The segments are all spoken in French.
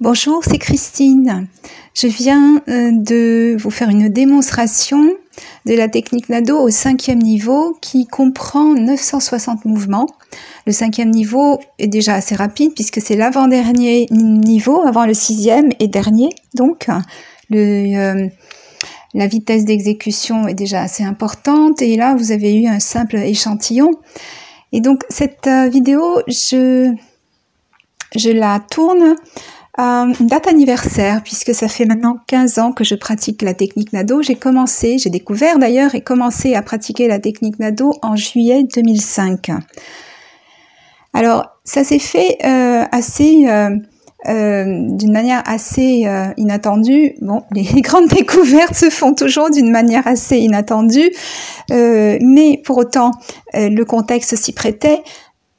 Bonjour, c'est Christine. Je viens de vous faire une démonstration de la technique Nado au 5e niveau qui comprend 960 mouvements. Le 5e niveau est déjà assez rapide puisque c'est l'avant-dernier niveau, avant le 6e et dernier. Donc, la vitesse d'exécution est déjà assez importante et là, vous avez eu un simple échantillon. Et donc, cette vidéo, je la tourne à une date anniversaire, puisque ça fait maintenant 15 ans que je pratique la technique Nado. J'ai découvert d'ailleurs et commencé à pratiquer la technique Nado en juillet 2005. Alors, ça s'est fait d'une manière assez inattendue. Bon, les grandes découvertes se font toujours d'une manière assez inattendue, mais pour autant, le contexte s'y prêtait.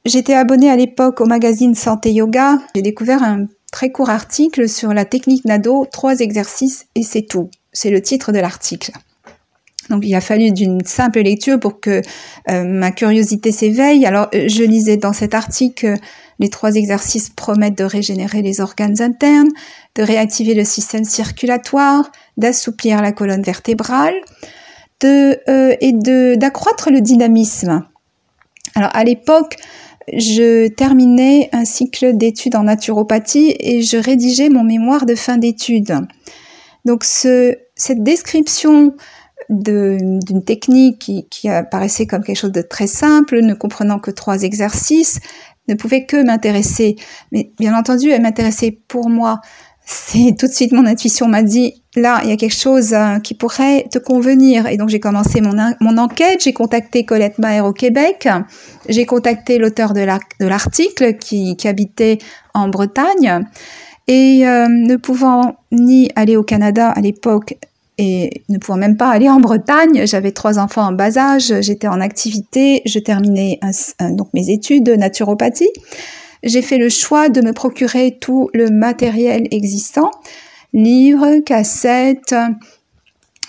J'étais abonnée à l'époque au magazine Santé Yoga. J'ai découvert un très court article sur la technique Nado, 3 exercices et c'est tout. C'est le titre de l'article. Donc il a fallu d'une simple lecture pour que ma curiosité s'éveille. Alors je lisais dans cet article que les 3 exercices promettent de régénérer les organes internes, de réactiver le système circulatoire, d'assouplir la colonne vertébrale et d'accroître le dynamisme. Alors à l'époque, je terminais un cycle d'études en naturopathie et je rédigeais mon mémoire de fin d'études. Donc cette description d'une technique qui apparaissait comme quelque chose de très simple, ne comprenant que 3 exercices, ne pouvait que m'intéresser. Mais bien entendu, elle m'intéressait pour moi. C'est tout de suite mon intuition m'a dit, là, il y a quelque chose qui pourrait te convenir. Et donc, j'ai commencé mon enquête. J'ai contacté Colette Maher au Québec. J'ai contacté l'auteur de l'article qui habitait en Bretagne. Et ne pouvant ni aller au Canada à l'époque et ne pouvant même pas aller en Bretagne, j'avais 3 enfants en bas âge, j'étais en activité, je terminais donc mes études de naturopathie. J'ai fait le choix de me procurer tout le matériel existant, livres, cassettes,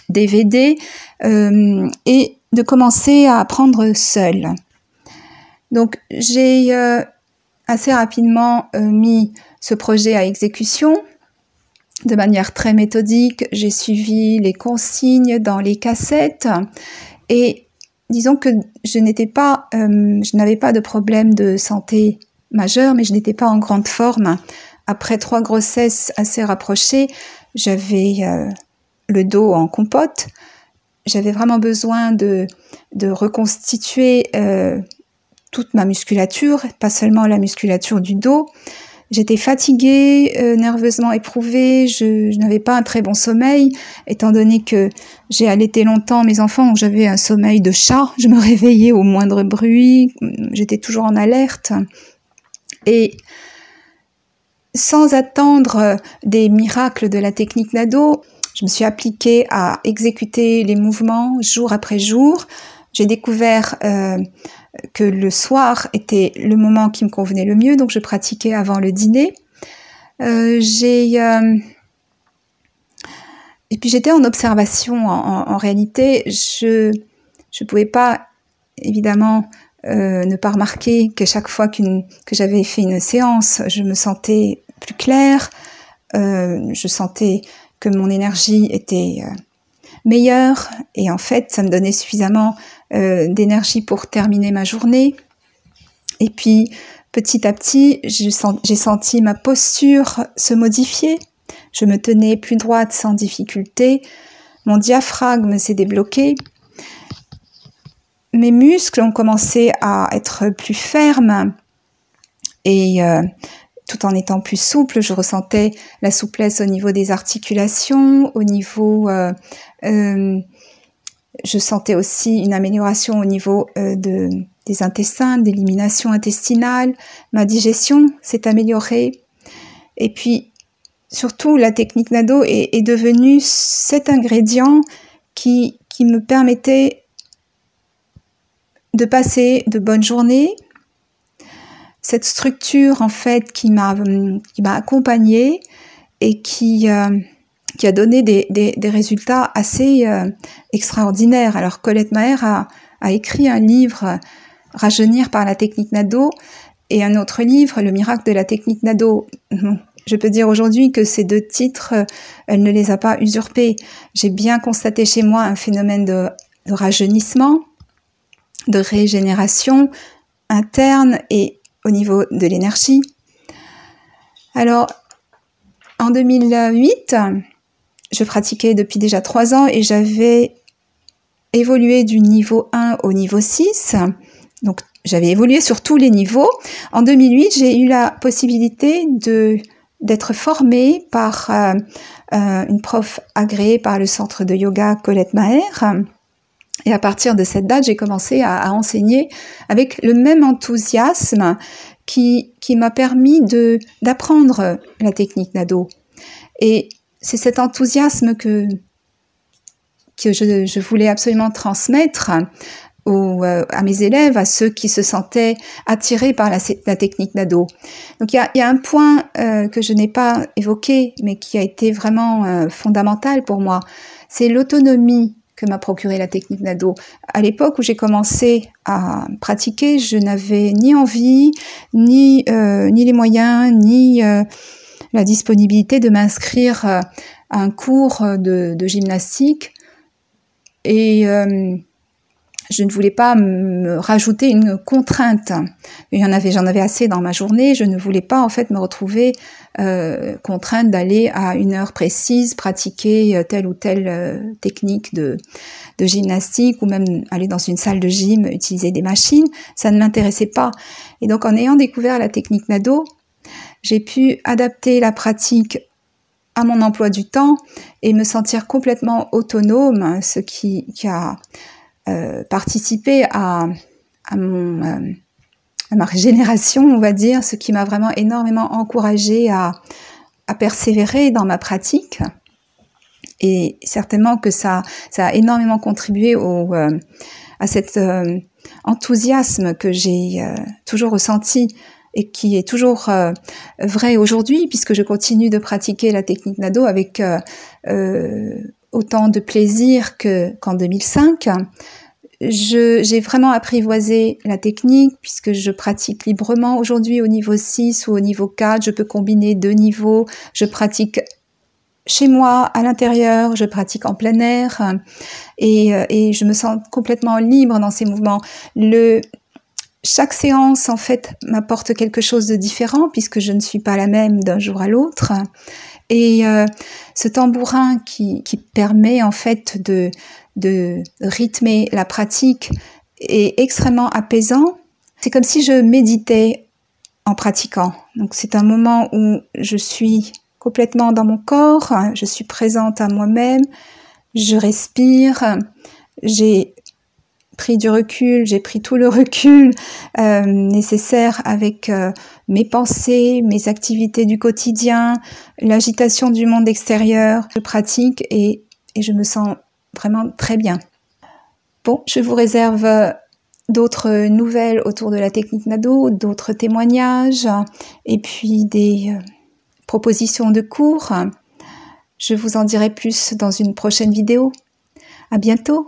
DVD, et de commencer à apprendre seule. Donc j'ai assez rapidement mis ce projet à exécution. De manière très méthodique, j'ai suivi les consignes dans les cassettes et disons que je n'avais pas de problème de santé majeur, mais je n'étais pas en grande forme. Après 3 grossesses assez rapprochées, j'avais le dos en compote. J'avais vraiment besoin de reconstituer toute ma musculature, pas seulement la musculature du dos. J'étais fatiguée, nerveusement éprouvée, je n'avais pas un très bon sommeil, étant donné que j'ai allaité longtemps mes enfants, donc j'avais un sommeil de chat, je me réveillais au moindre bruit, j'étais toujours en alerte. Et sans attendre des miracles de la technique Nado, je me suis appliquée à exécuter les mouvements jour après jour. J'ai découvert que le soir était le moment qui me convenait le mieux, donc je pratiquais avant le dîner. Et puis j'étais en observation. En réalité, je pouvais pas évidemment ne pas remarquer que chaque fois que j'avais fait une séance, je me sentais plus claire, je sentais que mon énergie était meilleure et en fait ça me donnait suffisamment d'énergie pour terminer ma journée. Et puis petit à petit j'ai senti ma posture se modifier, je me tenais plus droite sans difficulté, mon diaphragme s'est débloqué, mes muscles ont commencé à être plus fermes et tout en étant plus souple, je ressentais la souplesse au niveau des articulations, au niveau je sentais aussi une amélioration au niveau des intestins, d'élimination intestinale. Ma digestion s'est améliorée. Et puis, surtout, la technique Nado est devenue cet ingrédient qui me permettait de passer de bonnes journées. Cette structure, en fait, qui m'a accompagnée et qui a donné des résultats assez extraordinaires. Alors Colette Maher a écrit un livre, Rajeunir par la technique Nado, et un autre livre, Le miracle de la technique Nado, je peux dire aujourd'hui que ces 2 titres, elle ne les a pas usurpés. J'ai bien constaté chez moi un phénomène de rajeunissement, de régénération interne et au niveau de l'énergie. Alors, en 2008, je pratiquais depuis déjà 3 ans et j'avais évolué du niveau 1 au niveau 6. Donc, j'avais évolué sur tous les niveaux. En 2008, j'ai eu la possibilité d'être formée par une prof agréée par le centre de yoga Colette Maher. Et à partir de cette date, j'ai commencé à enseigner avec le même enthousiasme qui m'a permis d'apprendre la technique Nado. Et c'est cet enthousiasme que je voulais absolument transmettre à mes élèves, à ceux qui se sentaient attirés par la technique Nado. Donc il y a un point que je n'ai pas évoqué, mais qui a été vraiment fondamental pour moi, c'est l'autonomie que m'a procuré la technique Nado. À l'époque où j'ai commencé à pratiquer, je n'avais ni envie, ni les moyens, ni la disponibilité de m'inscrire à un cours de gymnastique. Et je ne voulais pas me rajouter une contrainte. J'en avais assez dans ma journée. Je ne voulais pas en fait me retrouver contrainte d'aller à une heure précise pratiquer telle ou telle technique de gymnastique ou même aller dans une salle de gym, utiliser des machines. Ça ne m'intéressait pas. Et donc en ayant découvert la technique Nado, j'ai pu adapter la pratique à mon emploi du temps et me sentir complètement autonome, ce qui a participé à ma régénération, on va dire, ce qui m'a vraiment énormément encouragée à persévérer dans ma pratique. Et certainement que ça a énormément contribué à cet enthousiasme que j'ai toujours ressenti et qui est toujours vrai aujourd'hui, puisque je continue de pratiquer la technique Nado avec autant de plaisir qu'en 2005. J'ai vraiment apprivoisé la technique puisque je pratique librement aujourd'hui au niveau 6 ou au niveau 4. Je peux combiner 2 niveaux. Je pratique chez moi, à l'intérieur, je pratique en plein air et je me sens complètement libre dans ces mouvements. Chaque séance, en fait, m'apporte quelque chose de différent puisque je ne suis pas la même d'un jour à l'autre. Et ce tambourin qui permet, en fait, de rythmer la pratique est extrêmement apaisant. C'est comme si je méditais en pratiquant. Donc, c'est un moment où je suis complètement dans mon corps, je suis présente à moi-même, je respire, j'ai pris du recul, j'ai pris tout le recul nécessaire avec mes pensées, mes activités du quotidien, l'agitation du monde extérieur. Je pratique et je me sens vraiment très bien. Bon, je vous réserve d'autres nouvelles autour de la technique Nado, d'autres témoignages et puis des propositions de cours. Je vous en dirai plus dans une prochaine vidéo. À bientôt!